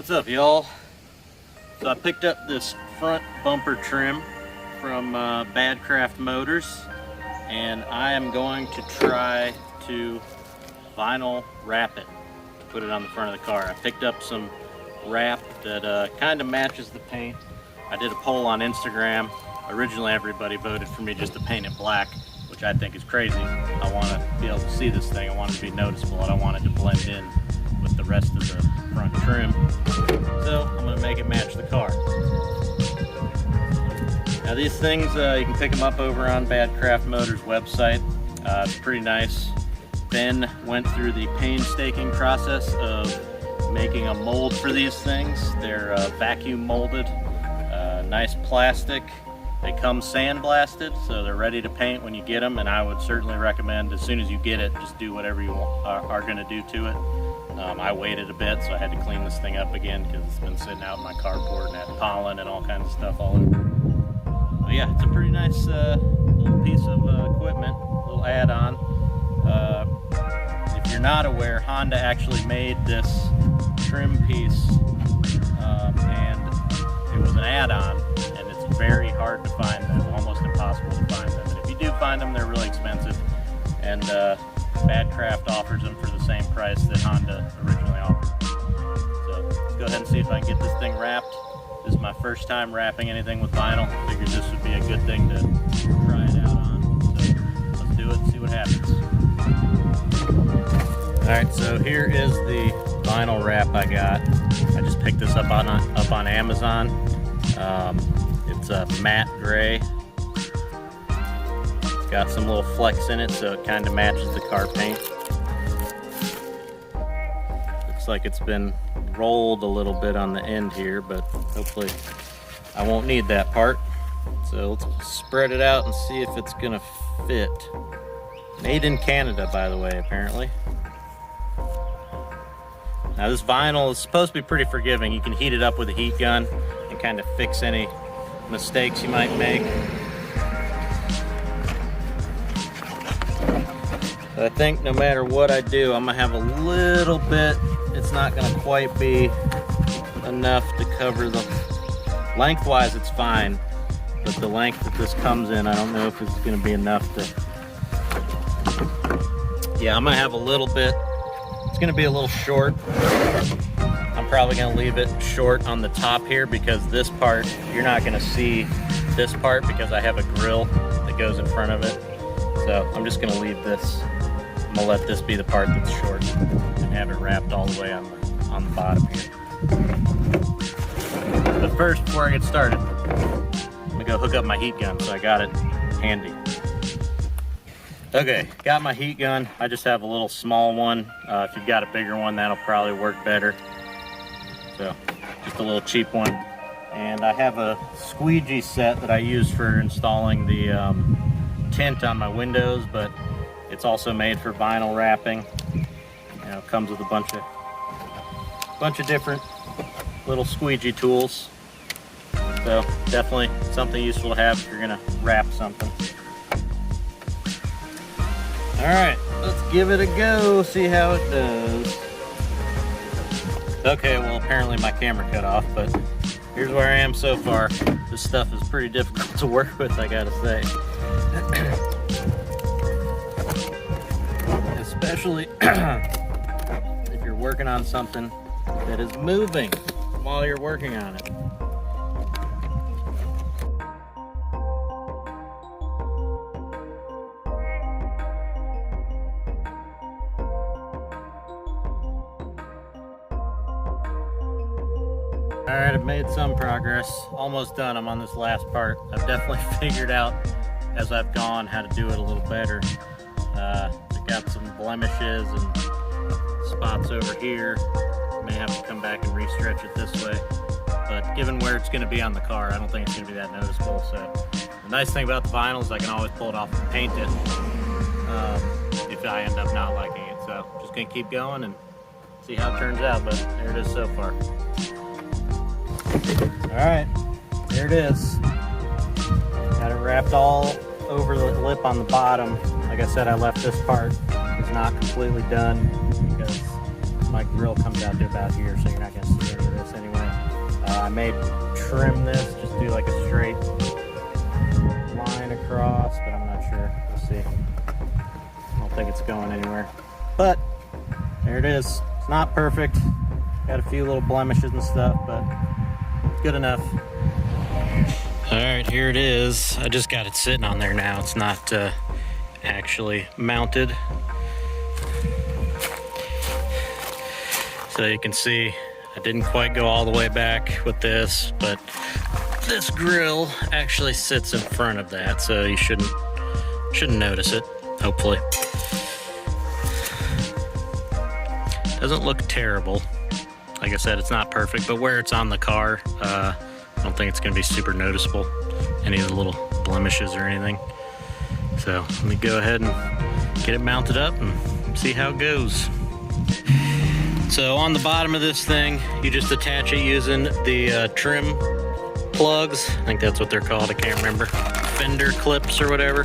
What's up, y'all? So I picked up this front bumper trim from Badcraft Motors, and I am going to try to vinyl wrap it to put it on the front of the car. I picked up some wrap that kind of matches the paint. I did a poll on Instagram. Originally everybody voted for me just to paint it black, which I think is crazy. I want to be able to see this thing. I want it to be noticeable. I don't want it to blend in with the rest of the front trim. So I'm going to make it match the car. Now these things, you can pick them up over on Badcraft Motors website. It's pretty nice. Ben went through the painstaking process of making a mold for these things. They're vacuum molded, nice plastic. They come sandblasted, so they're ready to paint when you get them, and I would certainly recommend as soon as you get it, just do whatever you are going to do to it. I waited a bit, so I had to clean this thing up again because it's been sitting out in my carport and had pollen and all kinds of stuff all over. But yeah, it's a pretty nice little piece of equipment, little add-on. If you're not aware, Honda actually made this trim piece, and it was an add-on, and it's very hard to find them, almost impossible to find them. And if you do find them, they're really expensive, and Badcraft offers them for the same price that Honda originally offered. So let's go ahead and see if I can get this thing wrapped. This is my first time wrapping anything with vinyl. I figured this would be a good thing to try it out on. So let's do it and see what happens. Alright, so here is the vinyl wrap I got. I just picked this up on Amazon. It's a matte gray. Got some little flecks in it, so it kind of matches the car paint. Looks like it's been rolled a little bit on the end here, but hopefully I won't need that part. So let's spread it out and see if it's gonna fit. Made in Canada, by the way, apparently. Now this vinyl is supposed to be pretty forgiving. You can heat it up with a heat gun and kind of fix any mistakes you might make. I think no matter what I do, I'm gonna have a little bit, it's not gonna quite be enough to cover the, lengthwise it's fine, but the length that this comes in, I don't know if it's gonna be enough to, yeah, I'm gonna have a little bit, it's gonna be a little short. I'm probably gonna leave it short on the top here because this part, you're not gonna see this part because I have a grill that goes in front of it. So I'm just gonna leave this. I'm gonna let this be the part that's short and have it wrapped all the way on the bottom here. But first, before I get started, I'm gonna go hook up my heat gun so I got it handy. Okay, got my heat gun. I just have a little small one. If you've got a bigger one, that'll probably work better. So, just a little cheap one. And I have a squeegee set that I use for installing the tint on my windows, but it's also made for vinyl wrapping. You know, it comes with a bunch of different little squeegee tools. So definitely something useful to have if you're gonna wrap something. All right, let's give it a go, see how it does. Okay, well apparently my camera cut off, but here's where I am so far. This stuff is pretty difficult to work with, I gotta say. Especially if you're working on something that is moving while you're working on it. Alright, I've made some progress. Almost done. I'm on this last part. I've definitely figured out as I've gone how to do it a little better. I've got some blemishes and spots over here. May have to come back and re-stretch it this way. But given where it's going to be on the car, I don't think it's going to be that noticeable. So the nice thing about the vinyl is I can always pull it off and paint it if I end up not liking it. So just going to keep going and see how it turns out. But there it is so far. Alright, there it is. Got it wrapped all over the lip on the bottom. Like I said, I left this part. It's not completely done because my grill comes out to about here, so you're not going to see any of this anyway. I may trim this, just do like a straight line across, but I'm not sure. We'll see. I don't think it's going anywhere. But there it is. It's not perfect. Got a few little blemishes and stuff, but it's good enough. All right, here it is. I just got it sitting on there now. It's not actually mounted. So you can see I didn't quite go all the way back with this, but this grill actually sits in front of that, so you shouldn't notice it, hopefully. Doesn't look terrible. Like I said, it's not perfect, but where it's on the car, I don't think it's gonna be super noticeable, any of the little blemishes or anything. So let me go ahead and get it mounted up and see how it goes. So on the bottom of this thing, you just attach it using the trim plugs. I think that's what they're called, I can't remember. Fender clips or whatever.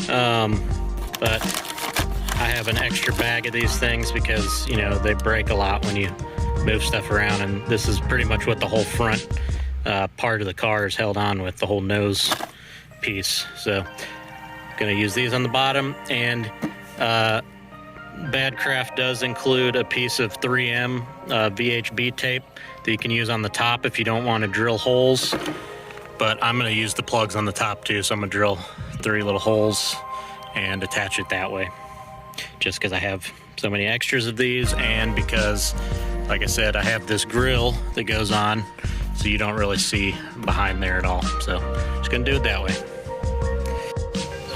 But I have an extra bag of these things because, you know, they break a lot when you move stuff around, and this is pretty much what the whole front part of the car is held on with, the whole nose piece. So gonna use these on the bottom, and Badcraft does include a piece of 3M VHB tape that you can use on the top if you don't want to drill holes, but I'm gonna use the plugs on the top too, so I'm gonna drill 3 little holes and attach it that way, just because I have so many extras of these, and because, like I said, I have this grill that goes on, so you don't really see behind there at all. So just gonna do it that way.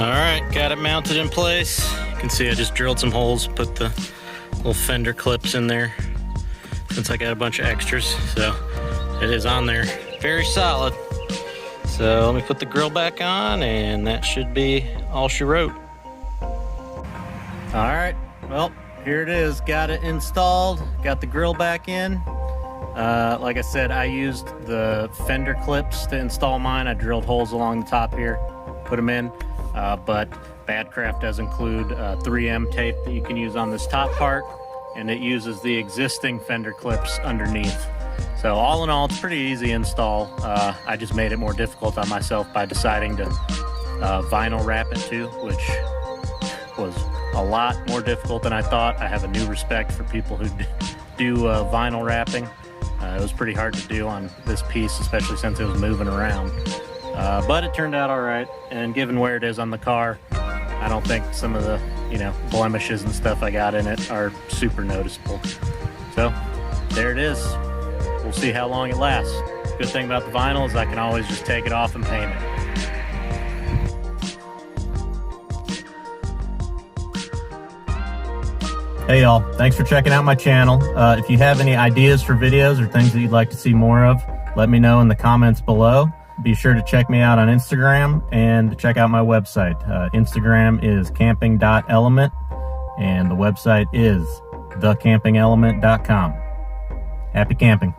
All right, got it mounted in place. You can see I just drilled some holes, put the little fender clips in there since I got a bunch of extras. So it is on there, very solid. So let me put the grill back on, and that should be all she wrote. All right, well, here it is. Got it installed, got the grill back in. Like I said, I used the fender clips to install mine. I drilled holes along the top here, put them in, but Badcraft does include 3M tape that you can use on this top part, and it uses the existing fender clips underneath. So all in all, it's pretty easy install. I just made it more difficult on myself by deciding to vinyl wrap it too, which was a lot more difficult than I thought. I have a new respect for people who do vinyl wrapping. It was pretty hard to do on this piece, especially since it was moving around. But it turned out all right, and given where it is on the car, I don't think some of the, you know, blemishes and stuff I got in it are super noticeable. So there it is. We'll see how long it lasts. Good thing about the vinyl is I can always just take it off and paint it. Hey y'all, thanks for checking out my channel. If you have any ideas for videos or things that you'd like to see more of, let me know in the comments below. Be sure to check me out on Instagram and check out my website. Instagram is camping.element, and the website is thecampingelement.com. Happy camping.